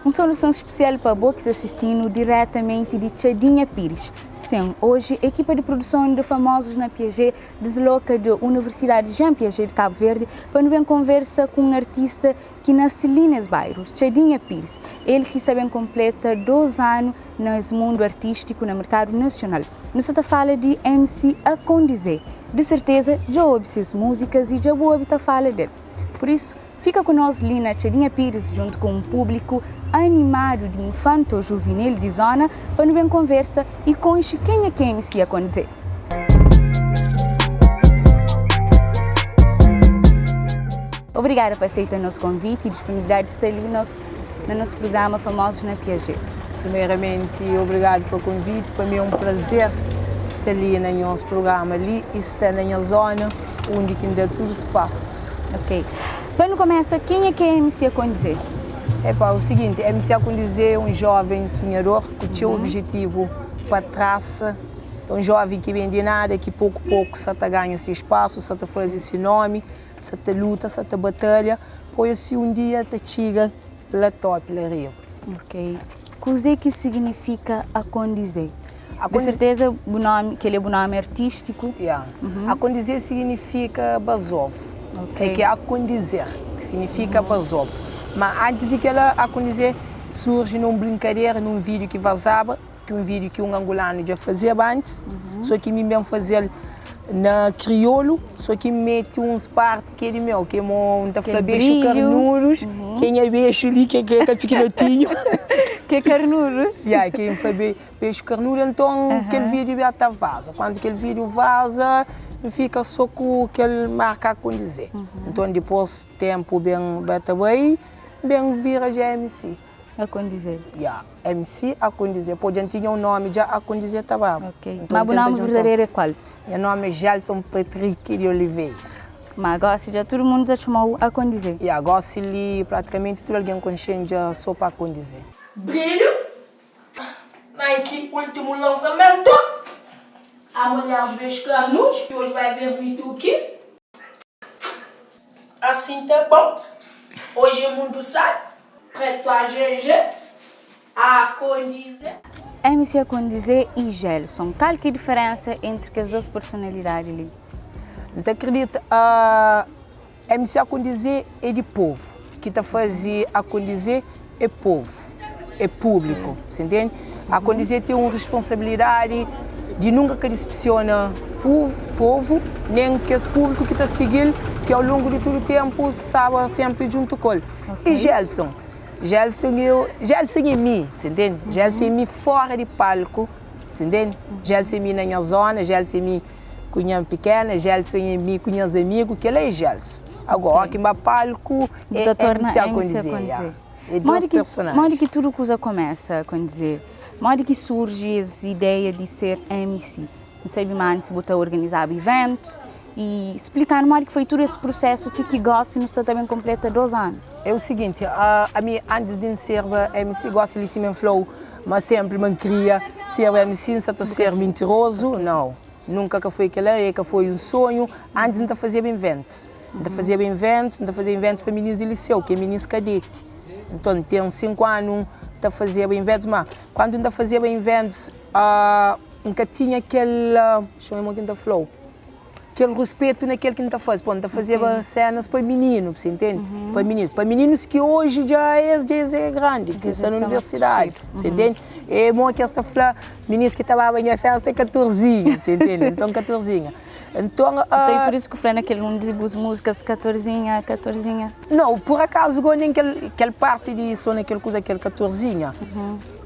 Uma solução especial para box assistindo diretamente de Chadinha Pires. Sim, hoje a equipa de produção de Famosos na Piaget desloca da Universidade Jean Piaget de Cabo Verde para uma conversa com um artista que nasce ali nesse bairro, Chadinha Pires. Ele que também completa 2 anos nesse mundo artístico no mercado nacional. Nós está fala de MC Acondizer. De certeza já ouve suas músicas e já ouve a fala dele. Por isso, fica conosco ali na Chadinha Pires junto com um público animado de infanto juvenil de zona para uma conversa e conhecer quem é que MC Acondizer. Obrigada por aceitar o nosso convite e disponibilidade de estar ali no nosso programa Famosos na Piaget. Primeiramente, obrigado pelo convite. Para mim é um prazer estar ali no nosso programa ali e estar na zona onde ainda tudo se passa. Ok. Quando começa, quem é que é MC Acondizer? É para o seguinte, MC Acondizer é um jovem sonhador que tinha o objetivo para traça. É um jovem que vem de nada, que pouco a pouco se ganha esse espaço, se faz esse nome, se luta, se batalha, pois assim um dia te chega lá top, lá rio. Ok. O que significa Acondizer? De certeza que ele é um nome artístico. Yeah. Acondizer significa basov. Okay. É que é Acondizer, que significa basov. Mas antes de que ela Acondizer surge numa brincadeira, num vídeo que vazava, que um vídeo que um angolano já fazia antes, só que me mesmo fazer na crioulo, só que me mete uns partes que ele meu, que é um beijo carnuros, quem é beijo ali, que é pequenotinho. Que é carnudo? Yeah, quem é beijo carnudo, então aquele vídeo já está vaza. Quando aquele vídeo vaza, fica só com aquele marca Acondizer. Então depois tempo bem vira já MC. Acondizer. Yeah, MC Acondizer. Pode tinha um nome já Acondizer estava. Ok. Então, mas o nome verdadeiro é qual? Meu nome é Gelson Patrick de Oliveira. Mas agora já todo mundo já chamou Acondizer. E agora se li praticamente todo alguém consciente já só para Acondizer. Brilho. Nike último lançamento. A mulher os beijos carnudos, que hoje vai ver muito o Kiss. Assim tá bom. Hoje o mundo sabe. Preto a GG. Acondizer. MC Acondizer e Gelson. Qual que é a diferença entre as duas personalidades ali? Então acredita, a MC Acondizer é de povo. Que está fazendo Acondizer é povo, é público, você entende? Acondizer tem uma responsabilidade de nunca que decepciona o povo, nem que esse público que está seguindo, que ao longo de todo o tempo sabe sempre junto com ele. Okay. E Gelson é mim, você entende? Gelson é mim fora de palco, você entende? Gelson é mim na minha zona, Gelson é mim com minha pequena, Gelson é mim com meus amigos, que ele é Gelson. Agora, aqui no palco, é MC Acondizer. É dois personagens. Onde que tudo coisa começa a Acondizer? Onde que surge essa ideia de ser MC? Não sei antes você organizava eventos e explicar onde que foi todo esse processo de que gosta e você também completa 2 anos. É o seguinte, a mim antes de ser MC gosto de ser flow, mas sempre me queria ser MC sem ser mentiroso, não. Nunca que foi aquela época, foi um sonho. Antes não fazia eventos. Não fazia eventos para meninos de liceu, que é meninos cadete. Então, tenho 5 anos, a fazer eventos, mas quando ainda fazia eventos, nunca tinha aquele, chamamos aqui da flow, aquele respeito naquele que ainda faz. Ainda fazia cenas para meninos, você entende? Para meninos que hoje já é grande, que estão na universidade, você entende? É bom que esta flor, meninos que estavam na festa tem 14, você entende? Então 14. Então por isso que o Fran aquele não diz as músicas 14. Não, por acaso nem aquela parte de só naquela coisa, aquele 14.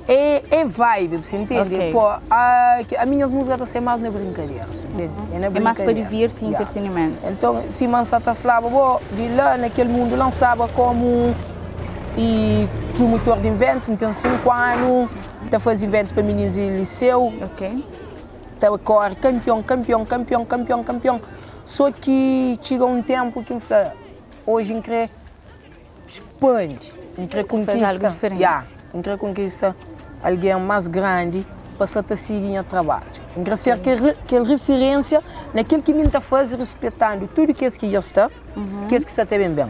É vibe, você entende? Ok. Pô, a minhas músicas estão mais na brincadeira, você entende? É mais para divertir e entretenimento. Então, se Mansata falava, de lá naquele mundo lançava como promotor de eventos, então 5 anos, está fazendo eventos para meninos e liceu, Ok. estava corre campeão. Só que chega um tempo que hoje quer expande, quer conquista, algo diferente. quer conquista alguém mais grande para se seguir a trabalho. Quer ser aquela referência naquilo que me está fazendo, respeitando tudo que já está, que está bem.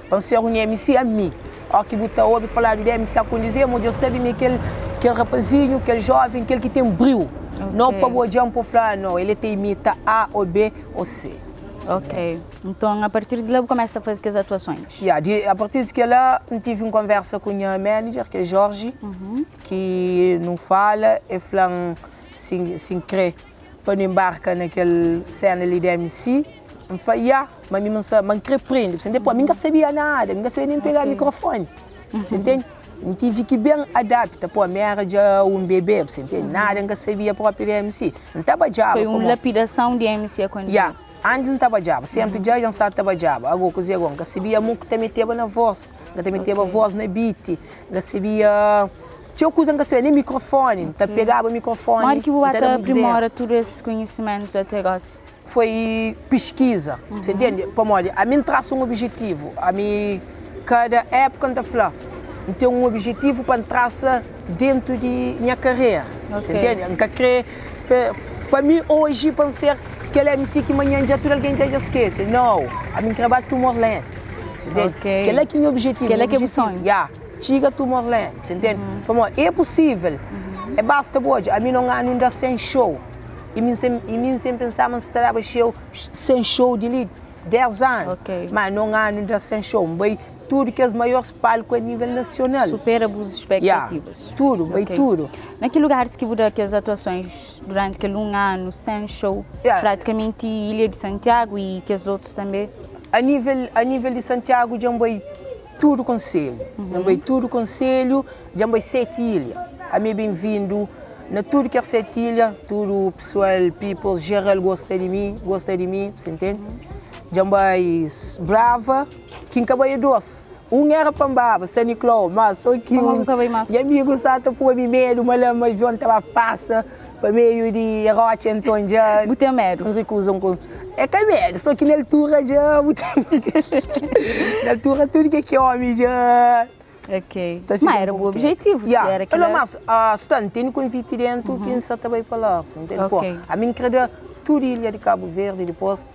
Para ser um MC a mim, ó que você ouve falar do MC a conduzir, mas eu sei aquele rapazinho, aquele jovem, aquele que tem brilho. Okay. Não para o Jean para falar, não, ele tem imita A ou B ou C. Ok. Então, a partir de lá, começa a fazer as atuações? A partir de lá, tive uma conversa com o meu manager, que é Jorge, que não fala, e falou se quer para embarcar naquela cena ali de MC. Eu falei, mas não queria prender, depois eu não sabia nada, não sabia nem pegar o microfone, você entende? Eu tive que bem adaptar, pô, a minha era um bebê, você entende? Nada, não sabia próprio MC. Não trabalhava. Foi uma lapidação de MC acontecer. Antes não trabalhava, sempre já não sabe trabalhava. Agora, coisa agora, não sabia muito que também teve na voz, que também teve a voz na beat, não sabia. Tinha coisa que não sabia nem microfone, pegava o microfone. Mas que você aprimora todos esses conhecimentos até agora? Foi pesquisa, você entende? A mim traça um objetivo, a mim, cada época não fala. Tem um objetivo para traçar dentro de minha carreira, você entende? Para mim, hoje, para ser aquele MC que amanhã já tudo alguém já esquece. Não, a mim trabalho Tomorrowland, você entende? Aquele é que é o meu objetivo. Aquele é que é o sonho. Chega Tomorrowland, você entende? É possível, é basta hoje, a mim não há ainda sem show. E mim sempre pensava que estava sem show de 10 anos, mas não há ainda sem show. Tudo que é os maiores palcos a nível nacional. Supera as expectativas. Tudo, tudo. Naqueles lugares que você que as atuações durante aquele ano, sem show, praticamente Ilha de Santiago e que os outros também? A nível de Santiago, já foi tudo conselho. Já foi tudo conselho, já foi 7 ilhas. A mim bem-vindo. Na tudo que é 7 ilhas, tudo o pessoal, people, geral gosta de mim, você entende? Já foi brava. Quem acabou doce. Era Pambaba, Sani Clau, mas só que meu amigo sabe por mim medo, mas o avião estava passa para meio de rocha, então já. Você medo? Recusam com. É que é medo, só que na altura já. Na altura tudo que é homem já. Ok. Mas era o objetivo, se era aquilo. Não, mas Stan, tem convite dentro, quem só estava para lá, você entende? A minha creda, tudo ilha de Cabo Verde, depois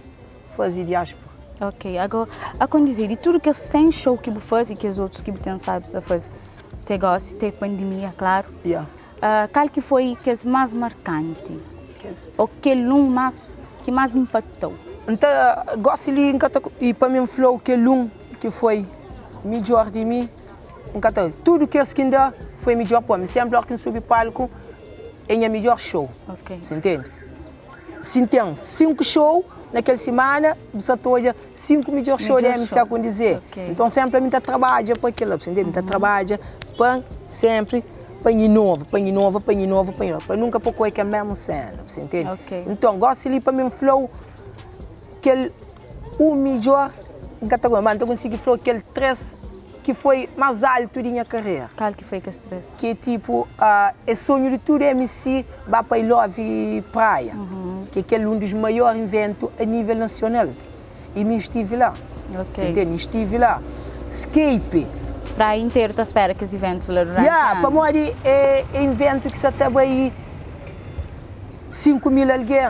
fazia diáspora. Ok, agora, a condizer, de tudo que é sem show que você faz e que os outros que você tem sabe fazer, te gosta, tem pandemia, claro. Qual que foi que é mais marcante? Ou que mais impactou? Então, gosto de e para mim falou que que foi melhor de mim. Tudo que ainda foi melhor para mim. Sempre que eu subi palco, é o melhor show. Você entende? Se tem 5 shows, naquela semana, você toja 5 melhores shows de MC a dizer. Então sempre a mim trabalha para aquilo, você entende? Trabalha para sempre para novo, para nunca para coisa que é mesmo cena, você entende? Então gosto de para mim flow que o melhor categoria, então consegui flow aquele 3 que foi mais alto da minha carreira. Qual que foi que esse 3? Que tipo, é sonho de tudo MC, vai para Love Praia, que é aquele um dos maiores eventos a nível nacional. E me estive lá. Você entende? Estive lá. Escape. Praia inteira, tu espera que os eventos lá durante para mim é evento que você está aí 5 mil alguém.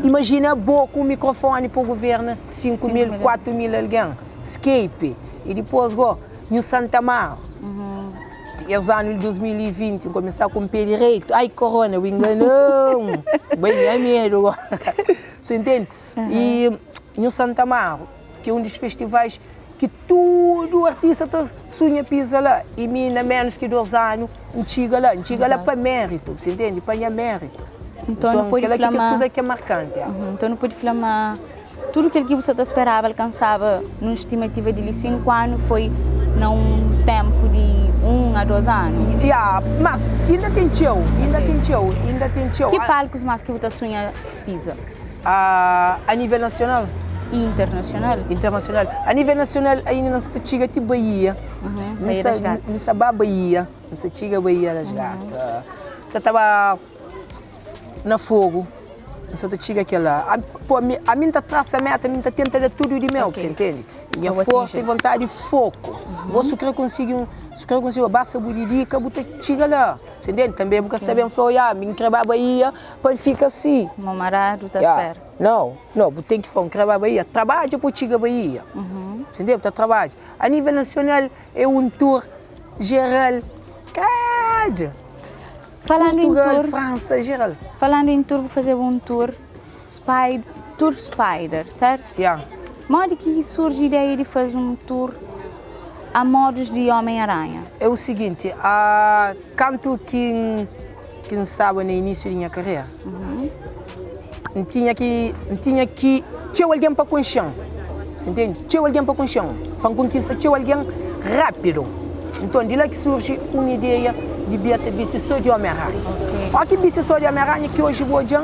Imagina pouco o microfone para o governo, 5 mil, 4 mil alguém. Escape. E depois, no Santa Mar, esse ano de 2020, começar com o pé direito. Ai, corona, eu enganão. Bem, é medo. Você entende? E no Santa Mar, que é um dos festivais que todo artista sonha pisar lá. E mim, na menos que 2 anos, não chega lá para mérito. Você entende? Para mérito. Então não pode aquela coisa que é marcante. Então não pode falar. Tudo aquilo que você esperava, alcançava numa estimativa de 5 anos, foi num tempo de 1 há 2 anos. Yeah, mas ainda tem teu. Que palcos mais que você sonha pisa? A nível nacional. E internacional? Internacional. A nível nacional ainda não se chega a Bahia. Bahia das Gatas. Não se Bahia. Não se chega a Bahia das Gatas. Você estava na fogo. Não se chega aquela. A mim está traça a meta, a mim está tentando tudo de meu, você entende? Minha força e vontade e foco. Você quer conseguir basta buridica, você chega lá. Você entende? Também porque sabemos falar, me creba a Bahia, para ficar assim. Meu marido está espera. Não, você tem que fazer creba a Bahia. Trabalha para chegar a Bahia. Você entende? Está trabalho. A nível nacional é um tour geral. Cada. Falando Portugal, em tour, França, geral. falando em tour, vou fazer um tour Spider, certo? Yeah. Modo que surge a ideia de fazer um tour a modos de Homem-Aranha? É o seguinte, canto quem sabe no início da minha carreira, não tinha que ter alguém para conchão, você entende? Ter alguém para conchão, para conquistar, ter alguém rápido. Então, de lá que surge uma ideia de bice só de Homem-Aranha. Olha que bice só de Homem-Aranha que hoje vou dizer,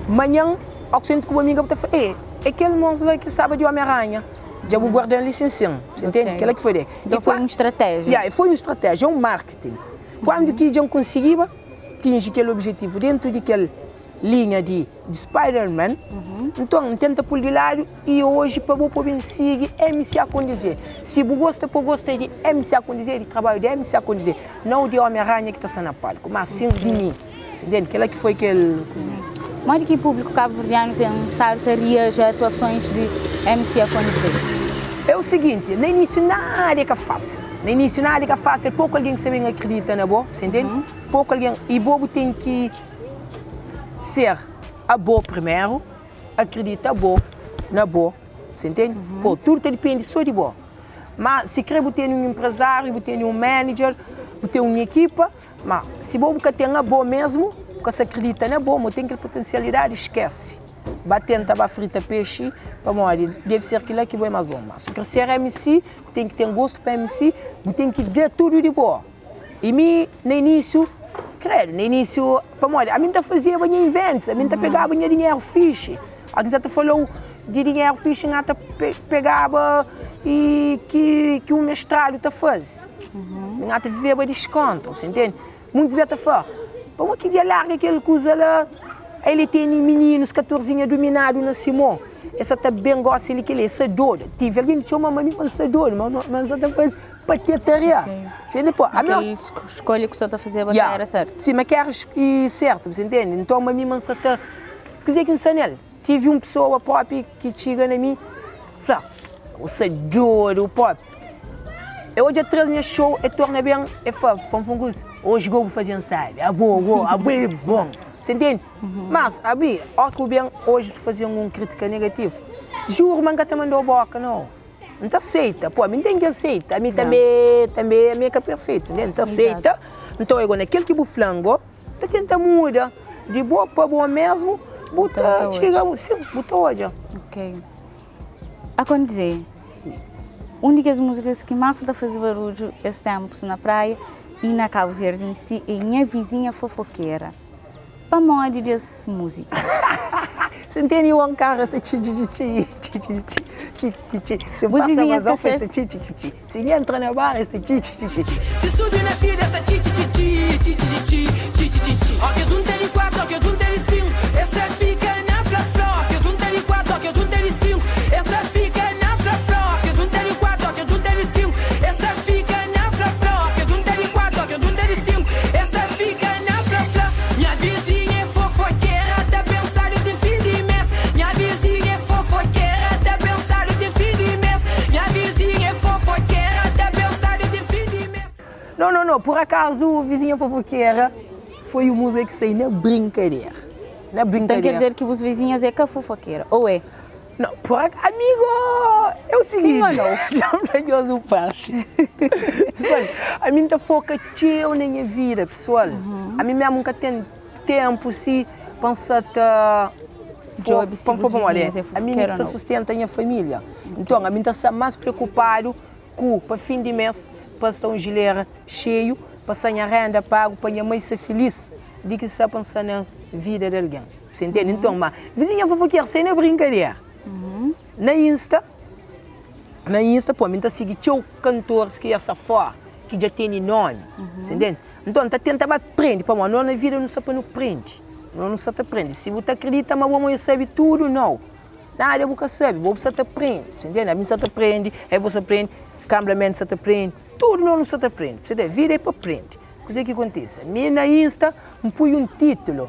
amanhã, ao que com uma amiga, é aquele monstro lá que sabe de Homem-Aranha. Já vou guardar a licença, você entende? Aquela que foi. Então foi uma estratégia. Foi uma estratégia, um marketing. Quando que já conseguia atingir aquele objetivo dentro daquela linha de Spider-Man, então tenta por de lado e hoje para você poder seguir MC a conduzir. Se você gosta de MC a conduzir, de trabalho de MC a conduzir, não de Homem-Aranha que está na palco, mas sim de mim, você entende? Aquela que foi aquele... Mas que o público cabo-verdiano tem sartarias a atuações de MC a conduzir? É o seguinte, no início nada é fácil. No início nada é fácil, pouco alguém que sabem acredita na boa, você entende? Pouco alguém, e bobo tem que ser a boa primeiro, acredita na boa, você entende? Pô, tudo depende só de boa. Mas se quer ter um empresário, ter um manager, ter uma equipa, mas se bobo que tem a boa mesmo, porque se acredita na boa, mas tem que potencialidade, esquece. Batendo tava frita peixe, para morrer, deve ser aquilo que é mais bom. Mas se quer ser MC, tem que ter gosto para MC, tem que dar tudo de boa. E mim, no início, credo, no início, para morrer, a mim tá fazia banho eventos, a mim tá pegava dinheiro fixe. A gente falou de dinheiro fixe, a gente pegava e que um mestrado tá faz. A gente vivia desconto, você entende? Muitos vezes fora. Vamos que dia larga aquele coisa lá. Ele tem meninos, 14 anos dominados na Simão. Essa também gosta de que ele é doido. Tive alguém que chama a mim para doido, mas essa coisa patetaria. Você depois, aquela escolha que o senhor está a fazer era certo? Sim, mas quer certo, você entende? Então, a mim, mas quer dizer que nele. Tive uma pessoa própria que chega na mim e fala, você é doido, pop. Eu hoje atrás minha show e torna bem, é fácil, confundido. Hoje vou fazer ensaio, é bom. Você entende? Mas, Abi, olha que bem, hoje fazer uma crítica negativa. Juro, mas que te mandou boca, não. Não te aceita. Pô, a mim tem que aceitar. A mim também é meio que perfeito, né? Não te aceita. Então, agora, naquele que o flango, você tenta mudar. De boa para boa mesmo, chega hoje. Ok. A quando dizer, uma das músicas que mais está fazendo barulho esses tempos na praia e na Cabo Verde em si é Minha Vizinha Fofoqueira. Para moda dessa música. Você entende o cara essa Se passa mais off essa Se entra na barra essa Se subir na fila essa ó que junta de 4, ó que junta de 5. Esta fica na fla-fla, ó que junta de 4, ó que junta de 5. Esta fica na fla-fla, ó que junta de 4, ó que junta de 5. Esta fica na fla-fla, ó que junta de 4, ó que junta de 5. Esta fica na fla-fla. Minha vizinha é fofoqueira, tá pensando de fim de mês. Minha vizinha é fofoqueira, tá pensando de fim de mês. Minha vizinha é fofoqueira, tá pensando de fim de mês. Não, por acaso, vizinha fofoqueira foi o música que saiu na brincadeira. Então quer dizer que os vizinhos é que fofoqueira, ou é? Não, amigo, é o seguinte. Sim ou não? Já pegou o parte. Pessoal, a mim tá foca teu na minha vida, pessoal. A mim mesmo nunca tem tempo se pensar job se os vizinhos é fofoqueira. A mim nunca sustenta a minha família. Então, a mim tá mais preocupado com para fim de mês para um gileira cheio, passar a renda pago para a mãe ser feliz, de que está pensando na vida de alguém. Você entende? Então, mas vizinha fofoqueira, sem é brincadeira. Na Insta, pô, me está seguindo cantores que essa fora, que já tem nome. Você entende? Então, está tentando aprender, para não na vida não sabe não prende. Não sabe aprender. Se você acredita, mas você sabe tudo, não. Nada você sabe, você aprende. Você entende? A mim você aprende, aí você aprende, cameraman você aprende, tudo não se aprende. Você entende? Vida é para aprender. O que é que acontece? A mim na Insta, me põe um título.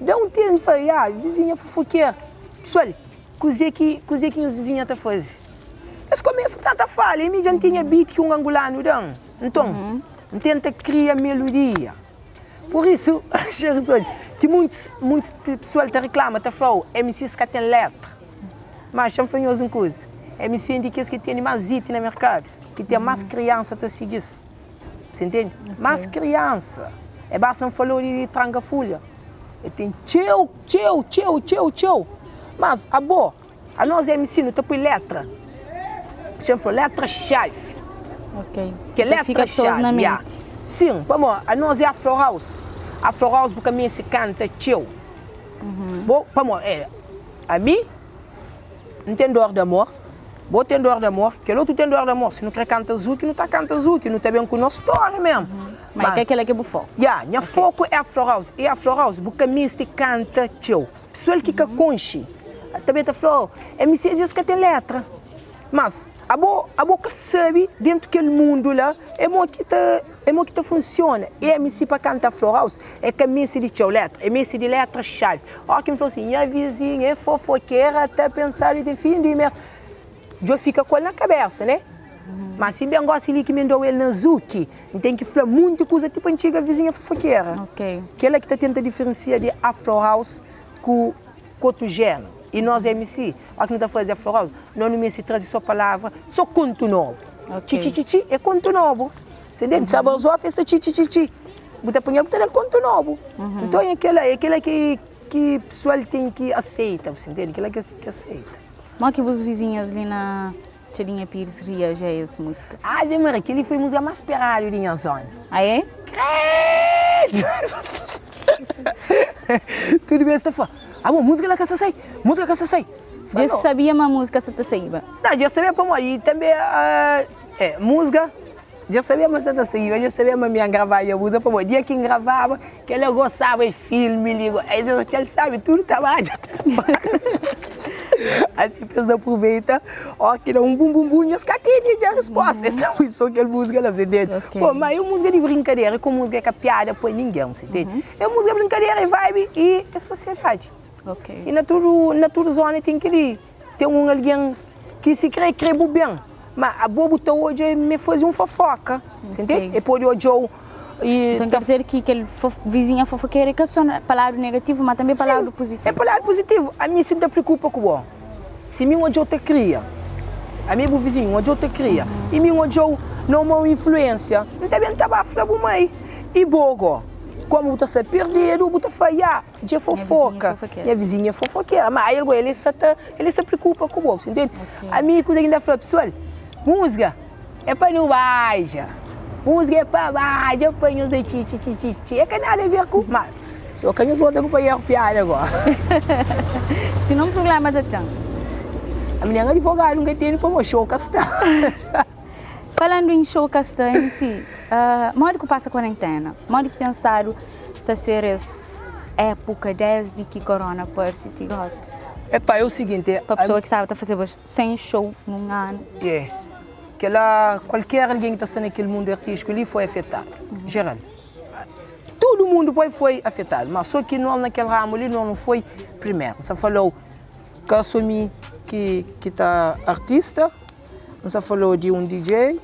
Dá um título e fala, vizinha fofoqueira. Pessoal, o que os vizinhos estão fazendo? Eles começam a falar, e já não tinha beat que um angolano dá. Então, tenta criar melodia. Por isso, que muitas pessoas reclamam, falam, MCs que tem letra. Mas chama famoso uma coisa. MC indica que tem mais hit no mercado, que tem mais criança a seguir. Você entende? Okay. Mais criança. É basta falar de tranca-folha. E tem tchau. Mas, a nós MC não tem letra. Chama letra-chave. Ok. Que é letra-chave. Na mente. Sim, vamos, a nós é Afro House. Afro House porque a mim se canta tchau. Bom, vamos, a mim não tem dor de amor. Vou ter dor de amor, que outro tem dor de amor. Se não quer cantar Zuki, não está cantando Zuki, não está bem com a nossa história mesmo. Mas é aquele que é o foco. Minha foco é Afro House. E Afro House, porque a mim se canta tchau. Pessoal que conche, também está falando, MC às vezes que tem letra. Mas a boca sabe, dentro daquele mundo lá, é mo que funciona. E MC para cantar Afro House, é que MC de tchau letra, MC de letra-chave. Olha quem falou assim, a vizinha é fofoqueira até pensar em fim de mês. Já fica com ele na cabeça, né? Mas se bem gosta de que me deu ele na Zuki, tem que falar muita coisa tipo antiga vizinha fofoqueira. Ok. Que ela que está tentando diferenciar de Afro House com outro gênero. E nós, MC, olha que não está fazendo Afro House, nós não se traz só palavra, só conto novo. Okay. Chi é conto novo. Você entende? Sabe, a sua festa chi. Você põe ele para conto novo. Então é aquela que o pessoal tem que aceitar, você entende? Aquela que tem que aceitar. Como é que os vizinhos ali na Tchadinha Pires reagem a essa música? Ai, meu aquele foi a música mais esperada da minha zona. Ah, é? Credo! Tudo bem, você fala, música lá que você sai, música que você sai. Já sabia uma música que você saiba? Não, já sabia como e também música, já sabia mas você saiba, já sabia mas minha gravar a música para o dia que gravava, que ele gostava de filme, ligo, aí você sabe tudo estava já. Assim, a pessoa aproveita, ó, que dá um bum, e os caquinhos de resposta. Essa é só aquela música lá, você entende? Okay. Pô, mas é música de brincadeira, com música que é piada para ninguém, você entende? É música de brincadeira, é vibe e é sociedade. Ok. E na tua zona tem que ir. Tem alguém que se crê bem, mas a bobo tá hoje me faz fofoca, você entende? E pode hoje então quer dizer que aquele vizinha fofoqueira que é só palavra negativa, mas também palavra positiva. É palavra positiva. A minha se preocupa com o se mim hoje eu te cria, a minha vizinho hoje eu te cria, e mim hoje eu não uma influência, não também estava a falar mãe. E bogo, como você está perdido, você falhar, de fofoca. Minha vizinha é fofoqueira, mas ele se preocupa com o você entende? Okay. A minha coisa ainda fala, pessoal, música é para não baixa. Música é para baixo, eu ponho os de ti. É que nada a ver com... Mas, só que eu vou ter que pôr piada agora. Se não problema de tanto. A minha advogada nunca tem como show castão. Falando em show castão em si, modo que passa a quarentena, modo que tem estado a ser essa época desde que corona parece te gosta? É o seguinte... Para a pessoa que sabe fazer 100 show num ano. Qualquer alguém que está naquele mundo artístico ali foi afetado, geral. Todo mundo foi afetado, mas só que não naquele ramo ali não foi primeiro. Você falou que assumi que está artista, você falou de um DJ,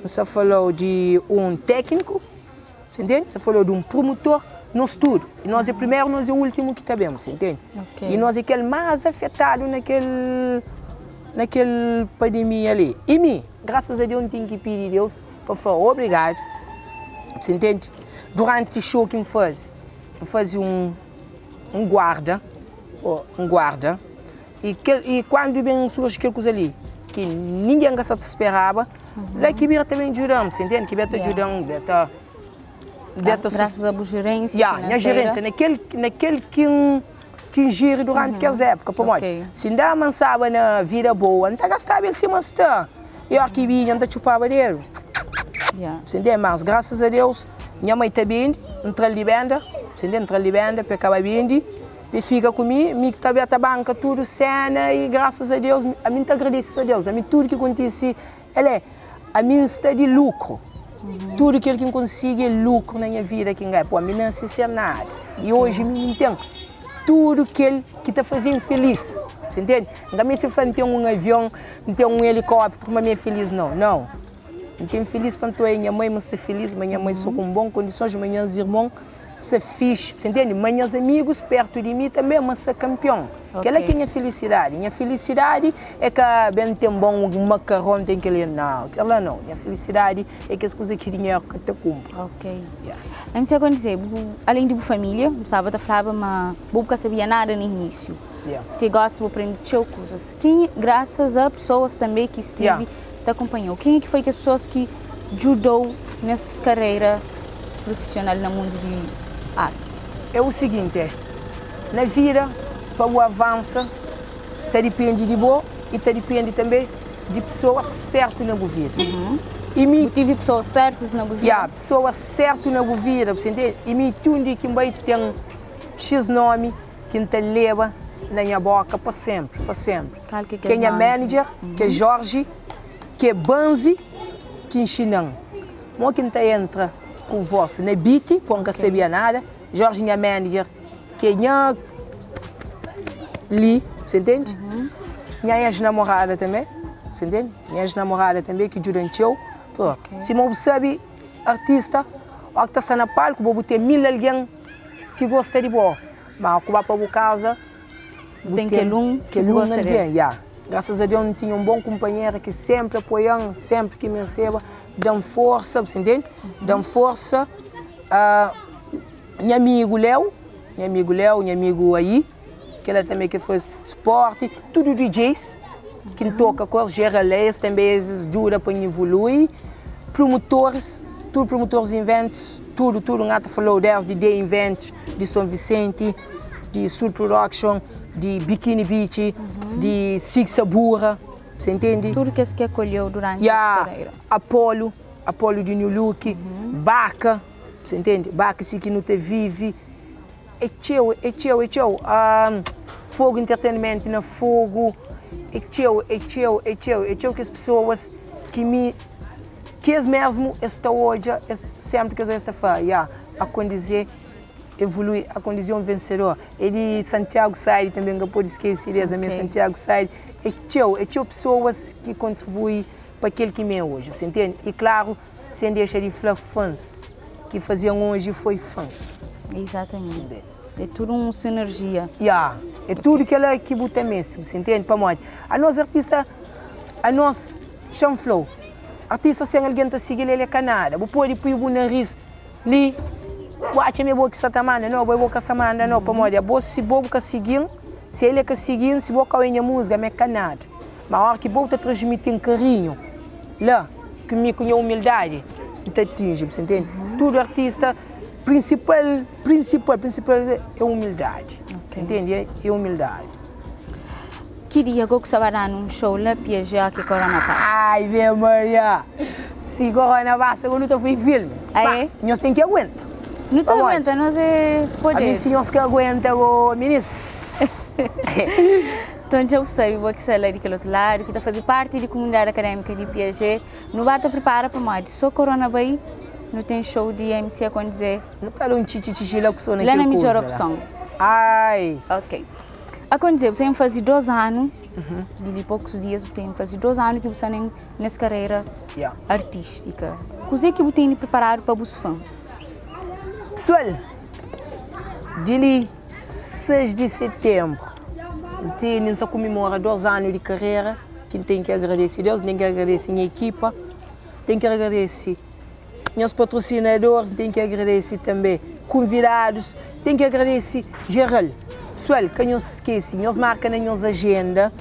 você falou de um técnico, entende? Você falou de um promotor, nós tudo. E nós é primeiro, nós é o último que sabemos, entende? Okay. E nós é aquele mais afetado naquele pandemia ali. E mim, graças a Deus, não tenho que pedir a Deus para falar obrigado. Você entende? Durante o show que eu fazia um guarda. E quando vem surge aquela coisa ali, que ninguém se esperava, Lá que bira também ajudamos, entende? Que beta ajudamos, beta... Graças à gerência na gerência, naquele que gira durante aquelas épocas, por okay. Se ainda amansava na vida boa, não está gastava ele se mostrar. E a que vinha, não chupava dele. Entende? Mas graças a Deus, minha mãe está bem, entra de banda, entra de banda, pecava bem, e fica comigo, me está bem a banca, tudo cena, e graças a Deus, a mim te agradeço a Deus, a mim tudo que acontece, a mim está de lucro. Tudo aquilo que eu consigo é lucro na minha vida, que a mim não se ser nada. E hoje eu entendo tudo aquilo que está fazendo feliz. Você entende? Não se faz ter um avião, não ter um helicóptero, mas me é feliz, não. Não. Não tenho feliz para a minha mãe, mas ser feliz, minha mãe sou com boas condições, meus irmãos ser fixe, você entende? Meus amigos perto de mim também, mas ser campeão. Aquela é que é a minha felicidade. Minha felicidade é que bem tem bom macarrão, tem que ler. Não, aquela não. Minha felicidade é que as coisas que dinheiro que te cumpre. Ok. Eu não sei quando dizer, além de família, sábado falava, mas eu nunca sabia nada no início. Te gosto de aprender coisas. Quem, graças a pessoas também que esteve, te acompanhou. Quem é que foi que as pessoas que ajudou nessa carreira profissional no mundo de arte? É o seguinte, na vida, para o avanço, depende de boa e depende também de pessoas certas na vida. Eu tive pessoas certas na vida? Pessoas certas na vida, você entende? E me tudo que vai ter X nome que te leva na minha boca para sempre, para sempre. Quem é manager, que é Jorge, que é Banzi, que é Chinan. Não que te entra com você na beat, porque não sabia nada. Jorge é manager, que é Li, você entende? Minha ex-namorada também, você entende? Minha ex-namorada também, que ajuda em show. Se não sabe artista, ou que está na palco, vou ter 1000 alguém que gosta de boa. Mas eu vou para a casa, tem que gosta de Graças a Deus, eu tinha um bom companheiro que sempre apoiam, sempre que me receba, dão força, você entende? Dão força. Meu amigo Léo, meu amigo aí, que ele também que faz esporte, tudo DJs, que toca coisas, gera leis, também ajuda para evoluir. Promotores, tudo promotores de eventos, tudo, Ngata falou desde de eventos de São Vicente, de Sul Production, de Bikini Beach, de Sixa Burra, você entende? Tudo que acolheu durante essa carreira. Apolo de New Look, Baca, você entende? Baca se que não te vive. É teu. Fogo Entretenimento na Fogo. É teu que as pessoas que as mesmo esta hoje, sempre que eu estou a falar, a condizer evolui, a condição vencedor. Ele Santiago Said também não pode esquecer, Santiago Said. É teu pessoas que contribuem para aquele que é hoje, você entende? E claro, sem deixar de falar fãs, que faziam hoje foi fã. Exatamente. É tudo uma sinergia. É tudo que ela que bota mesmo, você entende? Para nós. A nossa artista, a nossa chanflow, artista sem alguém te seguir, ele é canada. Você pode pôr o nariz ali, watch me boca satamana, não, boca samanda, não, para nós. Se boca seguir, se ele que seguir, se boca ouvir a música, é canada. Mas a hora que boca transmitir carinho, lá, que me conhece humildade, te atinge, você entende? Todo artista, principal é humildade, você entende? É humildade. Que dia que você vai dar num show lá, Piaget, que Corona passa? Ai, minha Maria, se Corona passa, eu não estou em filme. Nós temos que aguentar. Não te aguenta, nós é poder. A mim, senhores que aguentam, o ministro. Então, já sei, vou que sair daquele outro lado, que está fazendo parte da comunidade acadêmica de Piaget. Não vai te preparar para mais. Só Corona vai, não tem show de MC a dizer. Não está um titi lá que sou naquele coisa. Lá é a melhor opção. Ai. Ok. A dizer, você tem que fazer 2 anos, de poucos dias, você tem que fazer 2 anos que você tem nessa carreira artística. O que você tem de preparar para os fãs? Pessoal, de 6 de setembro, tem só comemora 2 anos de carreira, que tem que agradecer Deus, tem que agradecer minha equipa, tem que agradecer meus patrocinadores, tem que agradecer também convidados, tem que agradecer geral. Pessoal, que não se esquece, nós marcamos na nossa agenda,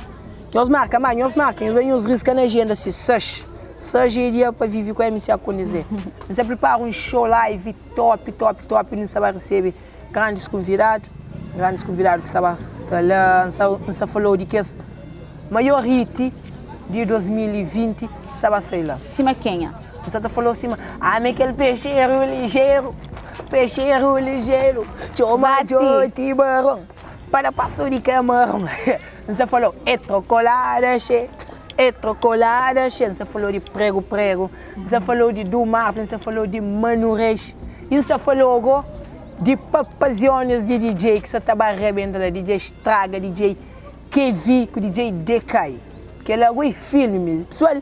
nós marcamos, nós riscamos na agenda, se 6 Só dia para viver com a MC Acontecer. Você prepara um show live top, não sabe receber grandes convidados que sabem lá, não falou de que é maior hit de 2020, sabe sei lá. Cima quem? Você falou assim, aquele peixeiro ligeiro, chama de tibarão, para passar de camarão. Você falou, é trocolada, você falou de prego, você falou de Du Martin, você falou de Manu Reis, e você falou de papasiones de DJ, que você estava arrebentando, DJ Estraga, DJ Kevi, DJ Decai, que é logo em filme, pessoal,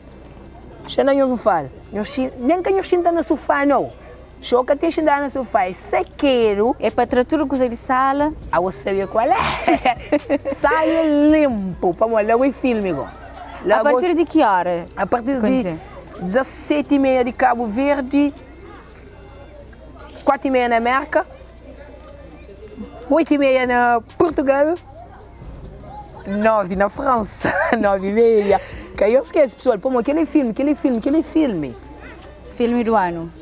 já não fala, nem que eu sinta no sofá, não. Show que tem que dar no sofá, é sequeiro. É para tudo coisa de sala. Ah, você sabe qual é? Sai limpo, para molhar o filme. A partir de que hora? A partir de 17h30 de Cabo Verde, 4h30 na América, 8h30 na Portugal, 9 na França, 9h30. Que eu esqueço, pessoal, pô, aquele filme. Filme do ano.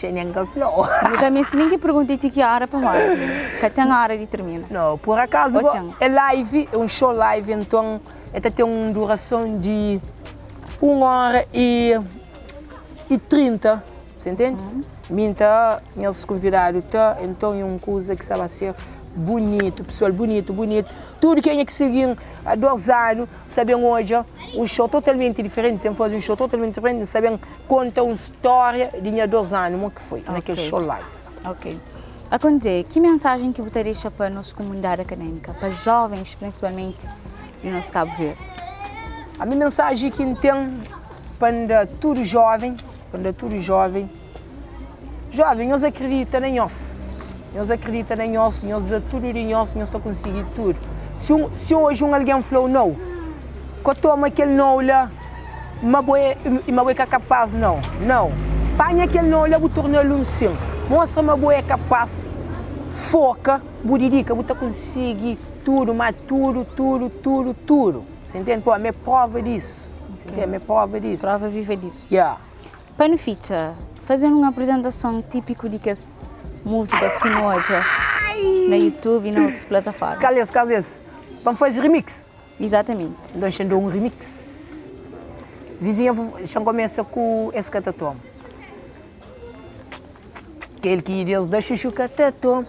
Eu também se ninguém pergunta que hora para onde, que tem a hora de termina. Não, por acaso é live, é um show live, então tem uma duração de 1h30, você entende? Minta, meus convidados, então é uma coisa que sabe ser bonito, pessoal, bonito. Tudo que que seguir há 2 anos, sabem hoje, um show totalmente diferente, sempre faz um show totalmente diferente, sabem conta uma história de há 2 anos, como que foi, naquele show live. Ok. Acontecer, que mensagem que você deixa para a nossa comunidade acadêmica, para jovens principalmente no nosso Cabo Verde? A minha mensagem que tem para tudo jovem, nós acreditamos em nós. Nós acreditamos em nós tudo de nós está conseguindo tudo. Se hoje alguém falou não, que toma aquele não lá, mas é capaz não. Põe aquele não lá, vou torná-lo um sim. Mostra que é capaz, foca, vou dedicar, vou conseguir tudo, mas tudo. Você entende? Pô, a minha prova disso. Você entende? A minha prova disso. Prova viva disso. Yeah. Para no feature, fazendo uma apresentação típica de que as músicas que nós na YouTube e nas outras plataformas. Calhas. Vamos fazer remix? Exatamente. Nós chamamos um remix. Vizinha, já começa com esse catatom. Aquele que Deus dá chuchu catatom.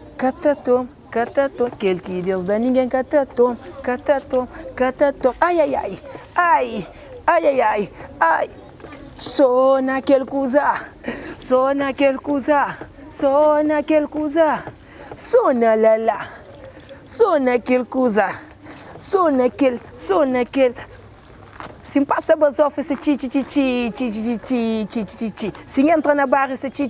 Aquele que Deus dá ninguém catatom. Ai. Só naquele coisa. Só naquele lala. Só naquele coisa. Só naquele. Se passa basofa, esse chi. Se entra na barra, esse chi.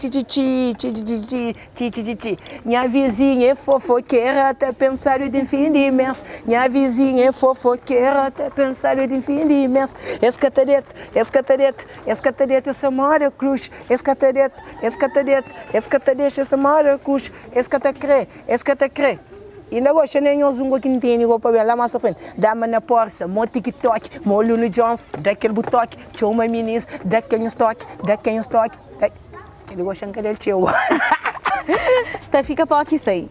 Minha vizinha é fofoqueira, até pensar em fim de mês. Minha vizinha é fofoqueira, até pensar em fim de mês. Escatadete, essa mora cruz. Escatadete, essa mora cruz. Escatacre. E negócio nem os que não tem igual para ver lá mais à frente. Dá-me na porça, mo TikTok, mo Lulu Jones, daquele butoque, chama minis, daquele estoque. Ele gosta de cadê teu? Tá, fica para aqui isso aí.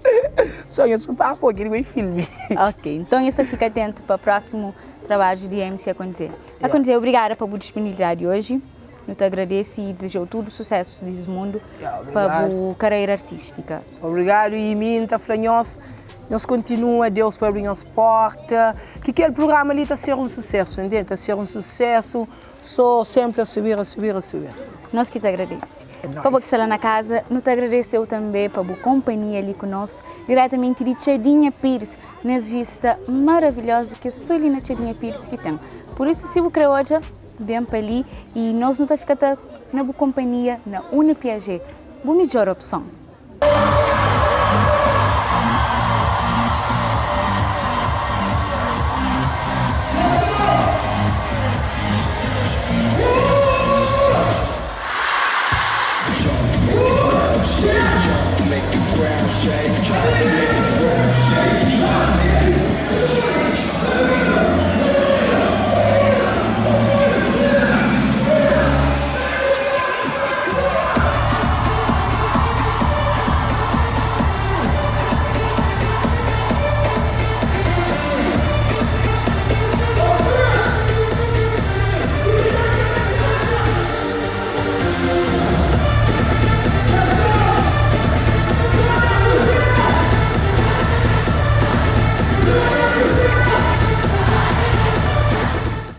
Só isso para pouco, ele vai filme. Ok, então isso fica atento para o próximo trabalho de MC Acontecer. Acontecer, obrigada pela disponibilidade hoje. Eu te agradeço e desejo todo o sucesso desse mundo para a carreira artística. Obrigado e mim, tá franhos. Nós continuamos, Deus para abrir as portas. Que aquele programa ali está a ser um sucesso, entende? Está a ser um sucesso, só sempre a subir. Nós que te agradecemos. Para você lá na casa, não te agradeceu também para a companhia ali conosco, diretamente de Tchadinha Pires, nas vistas maravilhosas que só ali na Tchadinha Pires que tem. Por isso, se você quer hoje, vem para ali e nós não está ficando na boa companhia, na Unipiaget, boa melhor opção.